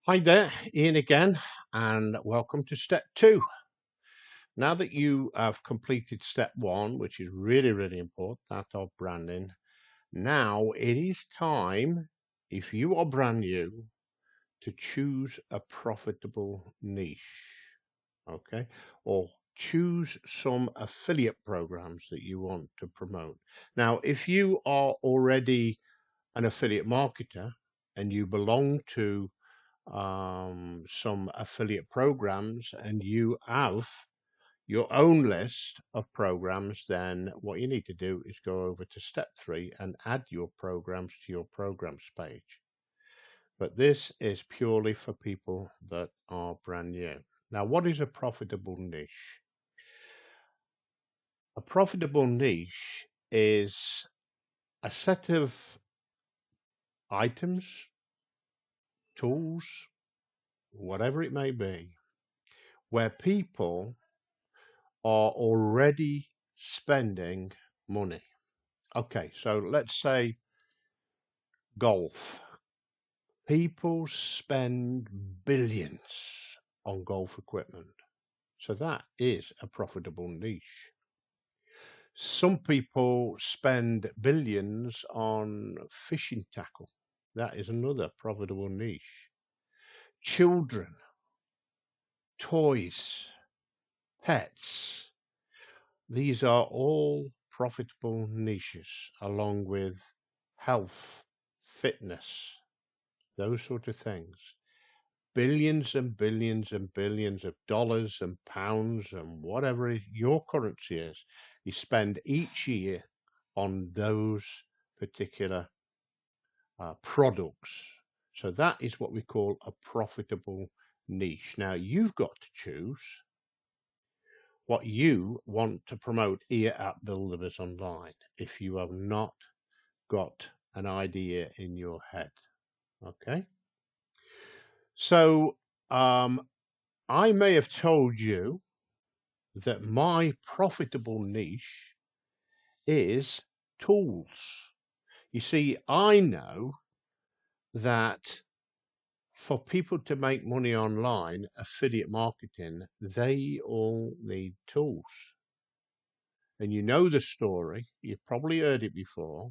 Hi there, Ian again, and welcome to step two. Now that you have completed step one, which is really, really important, that of branding, now it is time, if you are brand new, to choose a profitable niche, okay? Or choose some affiliate programs that you want to promote. Now, if you are already an affiliate marketer and you belong to some affiliate programs and you have your own list of programs, then what you need to do is go over to step three and add your programs to your programs page. But this is purely for people that are brand new. Now, what is a profitable niche? A profitable niche is a set of items, tools, whatever it may be, where people are already spending money. Okay, so let's say golf. People spend billions on golf equipment. So that is a profitable niche. Some people spend billions on fishing tackle. That is another profitable niche. Children, toys, pets. These are all profitable niches, along with health, fitness, those sort of things. Billions and billions and billions of dollars and pounds and whatever your currency is, you spend each year on those particular products. So that is what we call a profitable niche. Now you've got to choose what you want to promote here at Buildabizonline if you have not got an idea in your head. Okay. So I may have told you that my profitable niche is tools. You see, I know that for people to make money online, affiliate marketing, they all need tools. And you know the story, you've probably heard it before,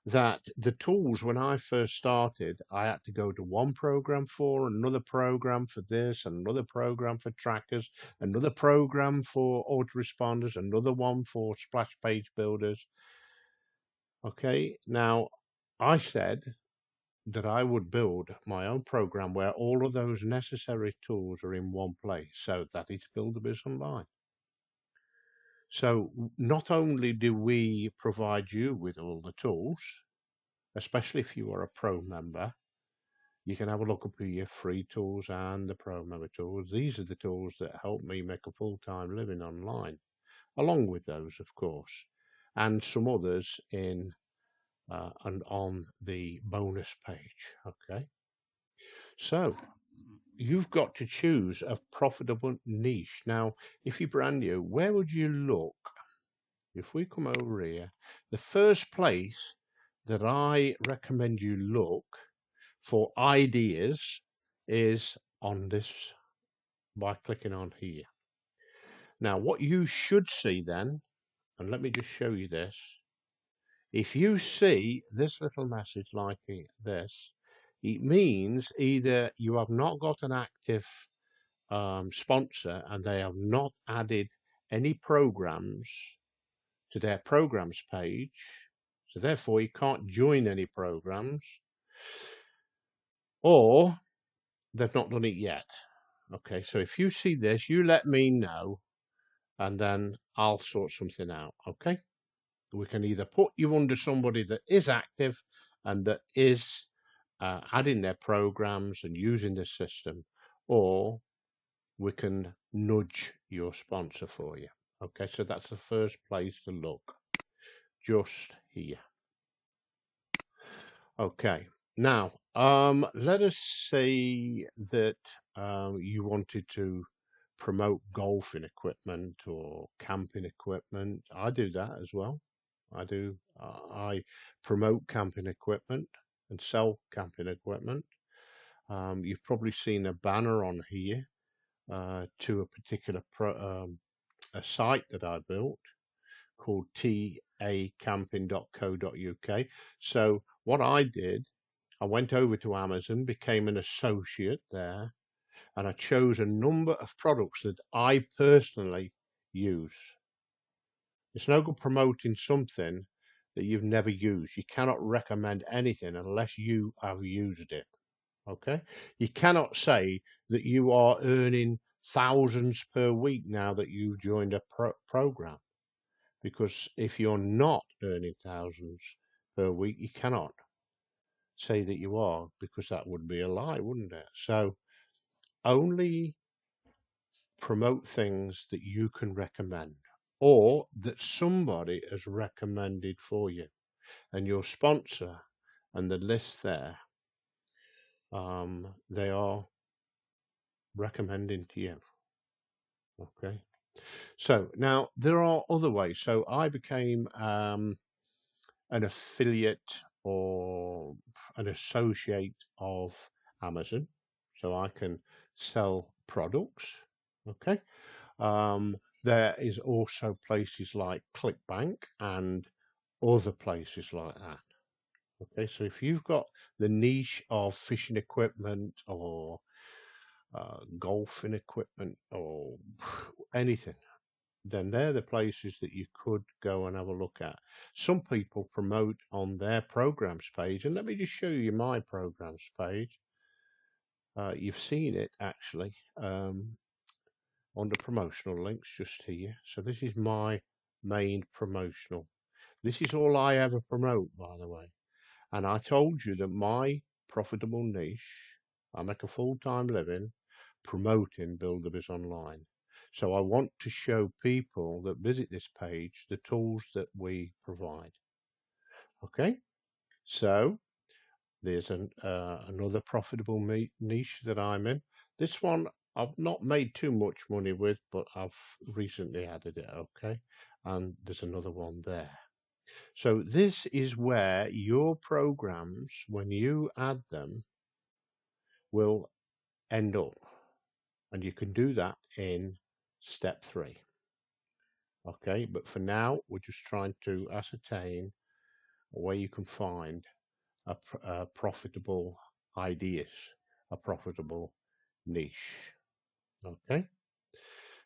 that the tools, when I first started, I had to go to one program for, another program for this, another program for trackers, another program for autoresponders, another one for splash page builders. Okay, now I said that I would build my own program where all of those necessary tools are in one place. So that is Buildabizonline. So not only do we provide you with all the tools, especially if you are a pro member, you can have a look up at your free tools and the pro member tools. These are the tools that help me make a full-time living online, along with those, of course, and some others in and on the bonus page. Okay, so you've got to choose a profitable niche. Now, if you're brand new, where would you look? If we come over here, the first place that I recommend you look for ideas is on this by clicking on here. Now, what you should see then, and let me just show you this. If you see this little message like this, it means either you have not got an active sponsor and they have not added any programs to their programs page. So therefore you can't join any programs, or they've not done it yet. Okay, so if you see this, you let me know and then I'll sort something out. Okay, we can either put you under somebody that is active and that is adding their programs and using the system, or we can nudge your sponsor for you. Okay, so that's the first place to look, just here. Okay, now let us say that you wanted to promote golfing equipment or camping equipment. I do that as well. I do. I promote camping equipment and sell camping equipment. You've probably seen a banner on here to a particular a site that I built called tacamping.co.uk. So what I did, I went over to Amazon, became an associate there, and I chose a number of products that I personally use. It's no good promoting something that you've never used. You cannot recommend anything unless you have used it. Okay? You cannot say that you are earning thousands per week now that you've joined a program. Because if you're not earning thousands per week, you cannot say that you are, because that would be a lie, wouldn't it? So only promote things that you can recommend or that somebody has recommended for you. And your sponsor and the list there, they are recommending to you. Okay. So now there are other ways. So I became an affiliate or an associate of Amazon, so I can sell products. Okay. There is also places like ClickBank and other places like that. Okay, so if you've got the niche of fishing equipment or golfing equipment or anything, then they're the places that you could go and have a look at. Some people promote on their programs page, and let me just show you my programs page. You've seen it actually under promotional links just here. So this is my main promotional. This is all I ever promote, by the way. And I told you that my profitable niche, I make a full-time living promoting Buildabizonline. So I want to show people that visit this page the tools that we provide. Okay, so there's another profitable niche that I'm in. This one I've not made too much money with, but I've recently added it. Okay, and there's another one there. So this is where your programs, when you add them, will end up. And you can do that in step 3. Okay, but for now, we're just trying to ascertain where you can find a profitable ideas, a profitable niche. Okay,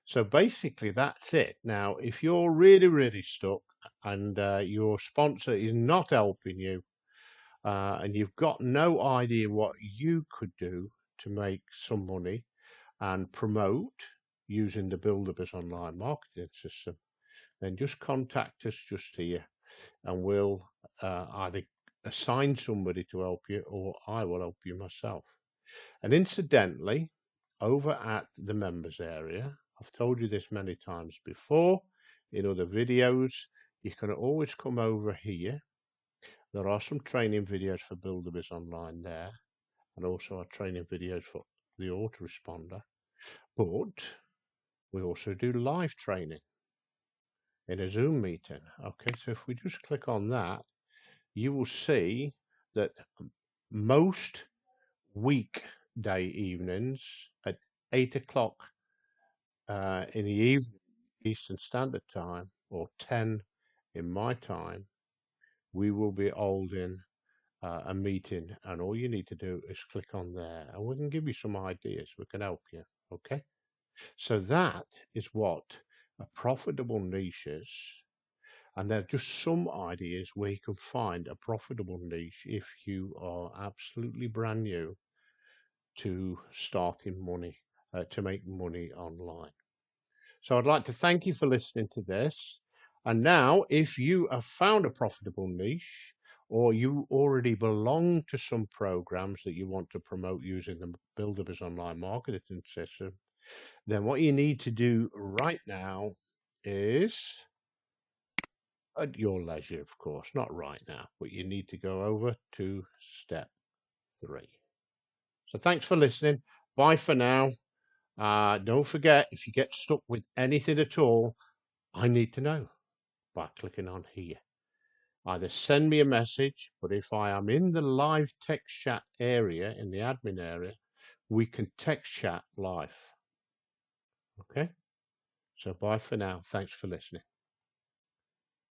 so basically that's it. Now, if you're really, really stuck and your sponsor is not helping you, and you've got no idea what you could do to make some money and promote using the Buildabizonline marketing system, then just contact us just here and we'll either assign somebody to help you or I will help you myself. And incidentally, over at the members area, I've told you this many times before in other videos, you can always come over here. There are some training videos for Buildabizonline there, and also our training videos for the autoresponder. But we also do live training in a Zoom meeting. Okay, so if we just click on that, you will see that most weekday evenings at 8 o'clock in the evening, Eastern Standard Time, or 10 in my time, we will be holding a meeting, and all you need to do is click on there and we can give you some ideas. We can help you. Okay, so that is what a profitable niche is, and there are just some ideas where you can find a profitable niche if you are absolutely brand new to starting money, to make money online. So I'd like to thank you for listening to this. And now, if you have found a profitable niche, or you already belong to some programs that you want to promote using the Buildabizonline marketing system, then what you need to do right now is, at your leisure, of course, not right now, but you need to go over to step 3. So thanks for listening. Bye for now. Don't forget, if you get stuck with anything at all, I need to know by clicking on here. Either send me a message, but if I am in the live text chat area, in the admin area, we can text chat live. Okay? So bye for now. Thanks for listening.